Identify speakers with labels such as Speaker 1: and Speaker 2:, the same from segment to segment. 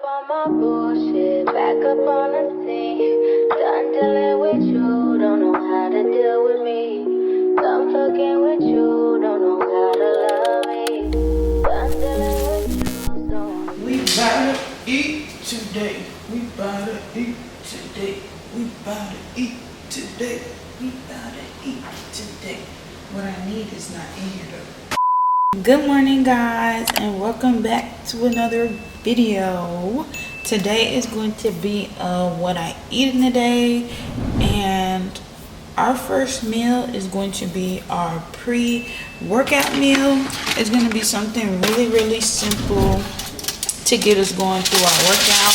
Speaker 1: on my bullshit, back up on the scene. Done dealing with you, don't know how to deal with me. Done fucking with you, don't know how to love me. Done dealing with you, so
Speaker 2: We bout to eat today. We bout to eat today. We bout to eat today. We bout to eat today. What I need is not in here though. Good morning, guys, and welcome back to another video. Today is going to be what I eat in a day, and our first meal is going to be our pre-workout meal. It's going to be something really simple to get us going through our workout.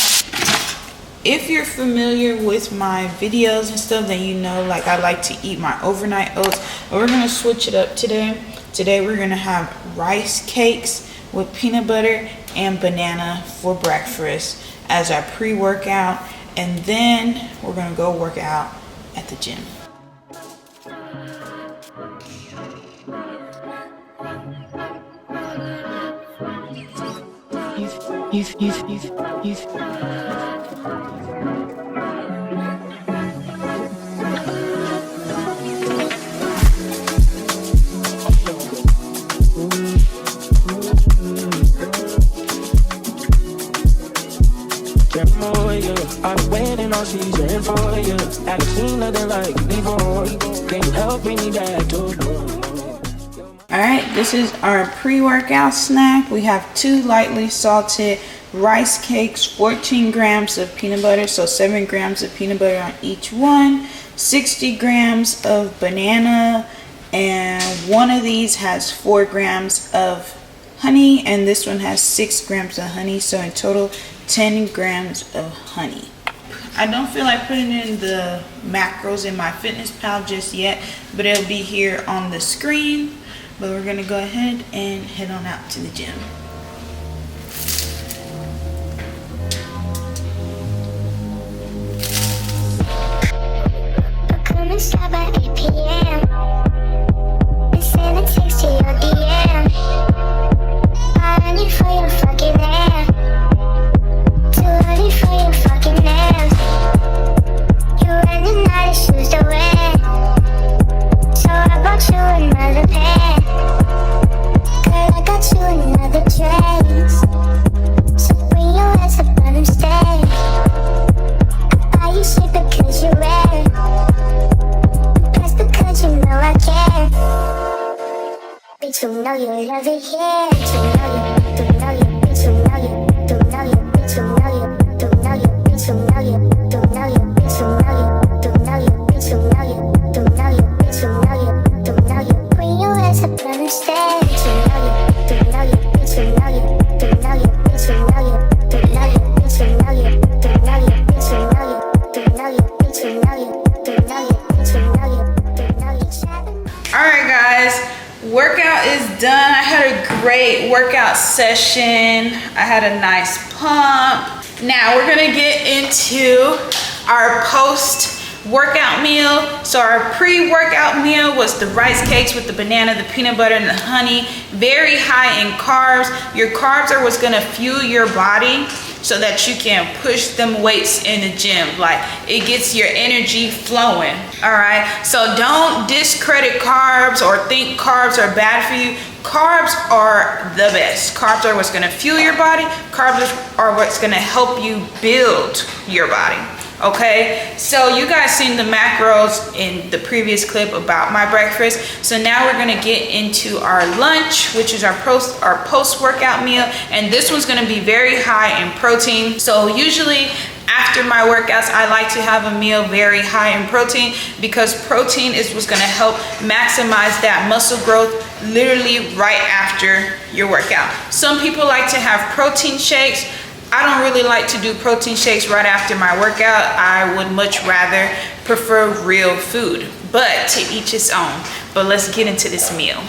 Speaker 2: If you're familiar with my videos and stuff, then you know, like, I like to eat my overnight oats, but we're going to switch it up today. Today we're going to have rice cakes with peanut butter and banana for breakfast as our pre-workout, and then we're going to go work out at the gym.
Speaker 3: I've been waiting all season for you. Haven't seen nothing like you before. Can you help me back to
Speaker 2: Alright, this is our pre-workout snack. We have 2 lightly salted rice cakes, 14 grams of peanut butter, so 7 grams of peanut butter on each one, 60 grams of banana, and one of these has 4 grams of honey, and this one has 6 grams of honey, so in total 10 grams of honey. I don't feel like putting in the macros in my fitness pal just yet, but it'll be here on the screen. But we're gonna go ahead and head on out to the gym.
Speaker 4: Come and stop by 8 p.m. and send a text to your DM. I need for your fucking ass. Too early for your fucking ass. You're running out of shoes to wear, so I bought you another pair. Girl, I got you another dress, so bring your ass up on them stairs. I buy you shit because you're rare, press because you know I care. Bitch, you know you love it here. Bitch, you know you, do know you, bitch, you know you, do know you, bitch, you know you, do know you, bitch, you know you, do know you, bitch, you know you, do know you, bitch, you know you, do know you, bitch, you know you, do know you. Bring your ass up on the stairs. Bitch, you know you, do know you, bitch, you know you, do know you, bitch, you know you, do know you, bitch, you know you, do know you, bitch, you know you, do know you, bitch, you know you, do know you, bitch, you know you, do know you.
Speaker 2: Alright guys, workout is done. I had a great workout session. I had a nice pump. Now we're gonna get into our post-workout meal. So our pre-workout meal was the rice cakes with the banana, the peanut butter, and the honey. Very high in carbs. Your carbs are what's gonna fuel your body so that you can push them weights in the gym. Like, it gets your energy flowing. All right, so don't discredit carbs or think carbs are bad for you. Carbs are the best. Carbs are what's gonna fuel your body. Carbs are what's gonna help you build your body. Okay, so you guys seen the macros in the previous clip about my breakfast. So now we're gonna get into our lunch, which is our post-workout meal, and this one's gonna be very high in protein. So usually after my workouts, I like to have a meal very high in protein, because protein is what's gonna help maximize that muscle growth literally right after your workout. Some people like to have protein shakes. I don't really like to do protein shakes right after my workout. I would much rather prefer real food, but to each his own. But let's get into this meal.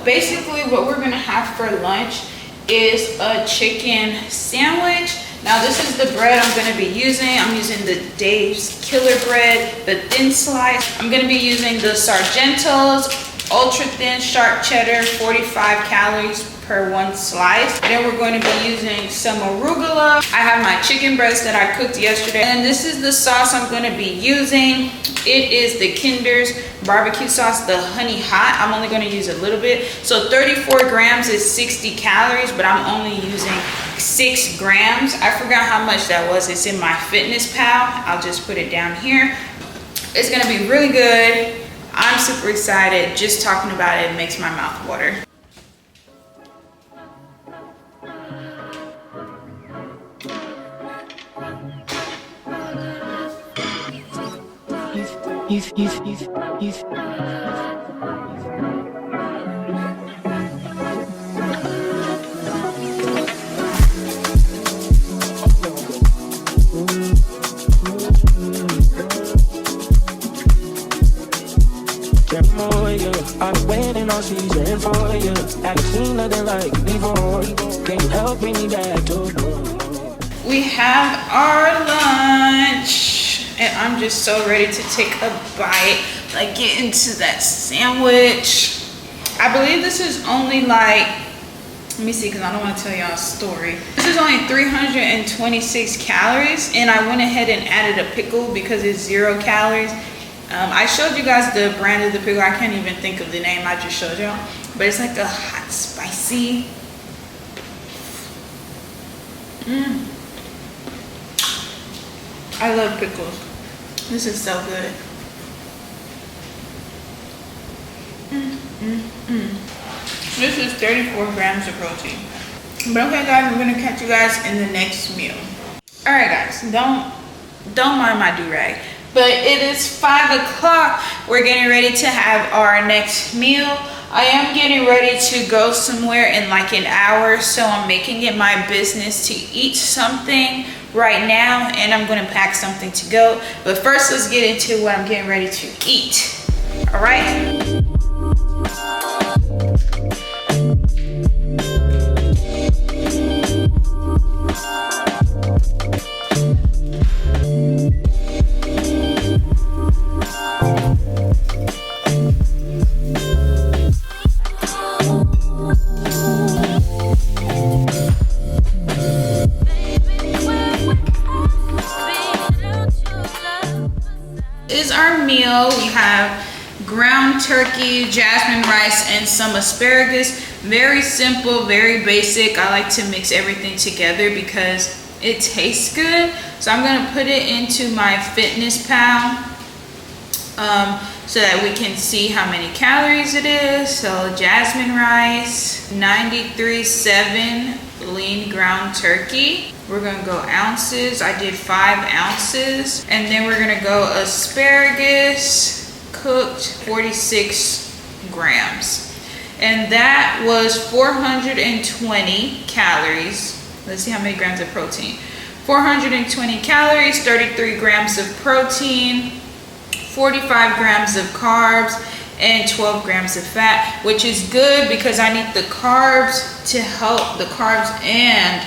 Speaker 2: Basically what we're gonna have for lunch is a chicken sandwich. Now this is the bread I'm gonna be using. I'm using the Dave's Killer bread, the thin slice. I'm gonna be using the Sargento's ultra thin sharp cheddar, 45 calories per one slice. Then we're going to be using some arugula. I have my chicken breast that I cooked yesterday. And this is the sauce I'm going to be using. It is the Kinder's barbecue sauce, the honey hot. I'm only going to use a little bit. So 34 grams is 60 calories, but I'm only using 6 grams. I forgot how much that was. It's in my Fitness Pal. I'll just put it down here. It's going to be really good. I'm super excited. Just talking about it makes my mouth water.
Speaker 3: I've been waiting all season for you. Haven't seen nothing like it before. Can you help bring me back to you?
Speaker 2: We have our lunch, and I'm just so ready to take a bite, like get into that sandwich. I believe this is only like, let me see, because I don't want to tell y'all a story. This is only 326 calories, and I went ahead and added a pickle because it's 0 calories. I showed you guys the brand of the pickle. I can't even think of the name. I just showed y'all. But it's like a hot, spicy. I love pickles. This is so good. This is 34 grams of protein. But okay, guys, I'm going to catch you guys in the next meal. All right, guys. Don't mind my do-rag. But it is 5 o'clock. We're getting ready to have our next meal. I am getting ready to go somewhere in like an hour, so I'm making it my business to eat something right now, and I'm gonna pack something to go. But first, let's get into what I'm getting ready to eat. All right? Is our meal. We have ground turkey, jasmine rice, and some asparagus. Very simple, very basic. I like to mix everything together because it tastes good. So I'm gonna put it into my Fitness Pal so that we can see how many calories it is. So jasmine rice, 93.7 lean ground turkey. We're gonna go ounces. I did 5 ounces. And then we're gonna go asparagus, cooked, 46 grams. And that was 420 calories. Let's see how many grams of protein. 420 calories, 33 grams of protein, 45 grams of carbs, and 12 grams of fat, which is good because I need the carbs to help, the carbs and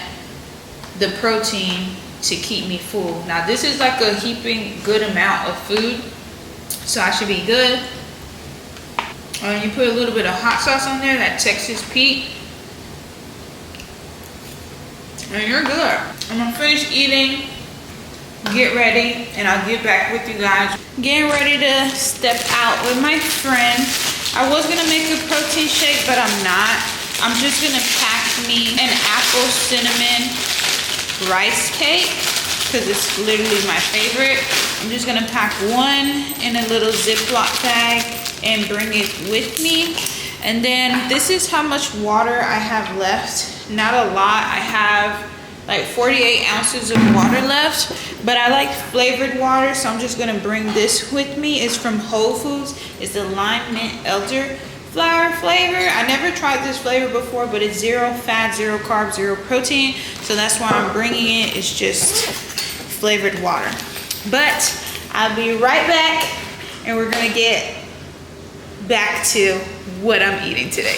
Speaker 2: the protein to keep me full. Now this is like a heaping good amount of food, so I should be good. You put a little bit of hot sauce on there, that Texas Pete, and you're good. I'm gonna finish eating, get ready, and I'll get back with you guys. Getting ready to step out with my friend. I was gonna make a protein shake, but I'm not. I'm just gonna pack me an apple cinnamon rice cake because it's literally my favorite. I'm just gonna pack one in a little Ziploc bag and bring it with me. And then this is how much water I have left. Not a lot. I have like 48 ounces of water left, but I like flavored water, so I'm just gonna bring this with me. It's from Whole Foods. It's the lime mint elderflower flavor. I never tried this flavor before, but it's 0 fat, 0 carbs, 0 protein, so that's why I'm bringing it. It's just flavored water. But I'll be right back, and we're gonna get back to what I'm eating today.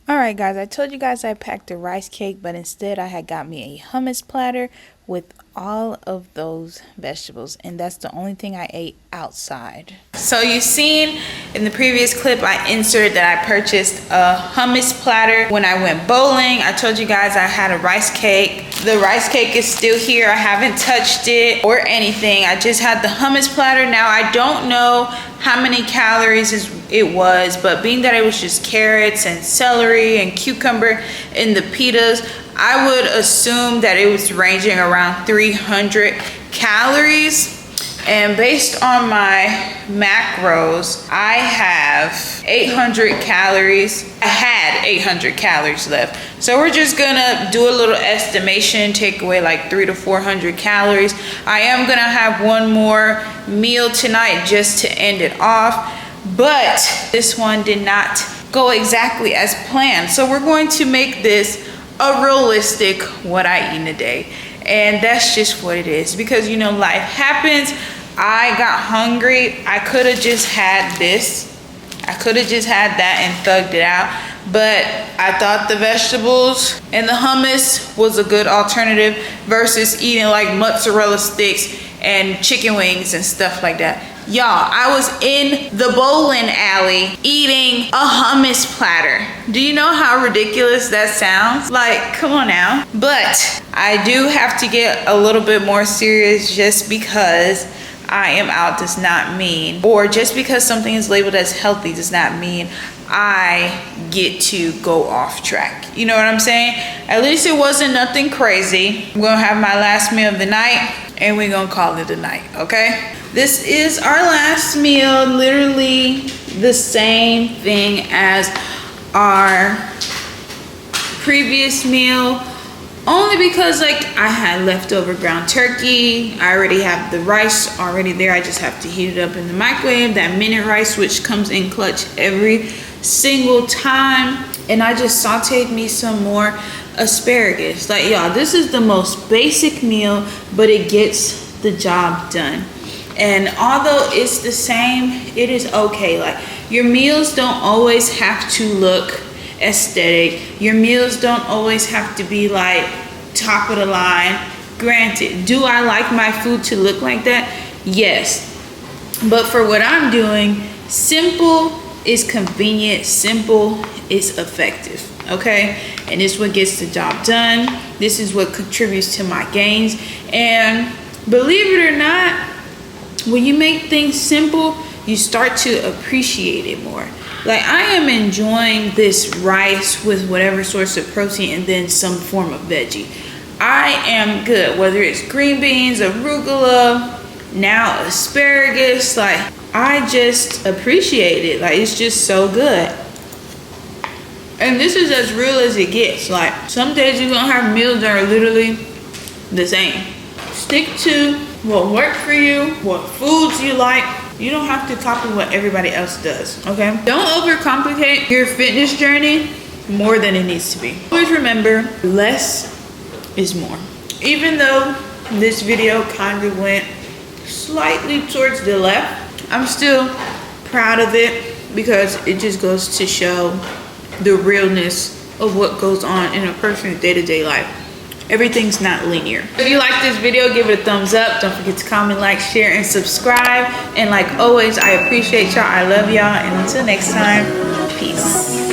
Speaker 2: Alright guys, I told you guys I packed a rice cake, but instead I had got me a hummus platter with all of those vegetables, and that's the only thing I ate outside. So you've seen in the previous clip I inserted that I purchased a hummus platter when I went bowling. I told you guys I had a rice cake. The rice cake is still here. I haven't touched it or anything. I just had the hummus platter. Now I don't know how many calories it was, but being that it was just carrots and celery and cucumber and the pitas, I would assume that it was ranging around 300 calories. And based on my macros, I have 800 calories. I had 800 calories left. So we're just gonna do a little estimation, take away like 300 to 400 calories. I am gonna have one more meal tonight just to end it off, but this one did not go exactly as planned. So we're going to make this a realistic what I eat in a day. And that's just what it is, because you know, life happens. I got hungry. I could have just had this. I could have just had that and thugged it out. But I thought the vegetables and the hummus was a good alternative versus eating like mozzarella sticks and chicken wings and stuff like that. Y'all, I was in the bowling alley eating a hummus platter. Do you know how ridiculous that sounds? Like, come on now. But I do have to get a little bit more serious. Just because I am out does not mean, or just because something is labeled as healthy does not mean I get to go off track. You know what I'm saying? At least it wasn't nothing crazy. I'm gonna have my last meal of the night and we're gonna call it a night, okay? This is our last meal, literally the same thing as our previous meal, only because like I had leftover ground turkey. I already have the rice already there. I just have to heat it up in the microwave, that minute rice, which comes in clutch every single time. And I just sauteed me some more asparagus. Like, y'all, this is the most basic meal, but it gets the job done. And although it's the same, it is okay. Like, your meals don't always have to look aesthetic. Your meals don't always have to be like top of the line. Granted, do I like my food to look like that? Yes. But for what I'm doing, simple is convenient, simple is effective, okay? And this is what gets the job done. This is what contributes to my gains. And believe it or not, when you make things simple, you start to appreciate it more. Like, I am enjoying this rice with whatever source of protein and then some form of veggie. I am good, whether it's green beans, arugula, now asparagus. Like, I just appreciate it. Like, it's just so good. And this is as real as it gets. Like, some days you're gonna have meals that are literally the same. Stick to what works for you, what foods you like. You don't have to copy what everybody else does, okay? Don't overcomplicate your fitness journey more than it needs to be. Always remember, less is more. Even though this video kind of went slightly towards the left, I'm still proud of it because it just goes to show the realness of what goes on in a person's day-to-day life. Everything's not linear. If you like this video, give it a thumbs up. Don't forget to comment, like, share, and subscribe. And like always, I appreciate y'all. I love y'all. And until next time, peace.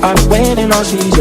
Speaker 3: I'm waiting on season.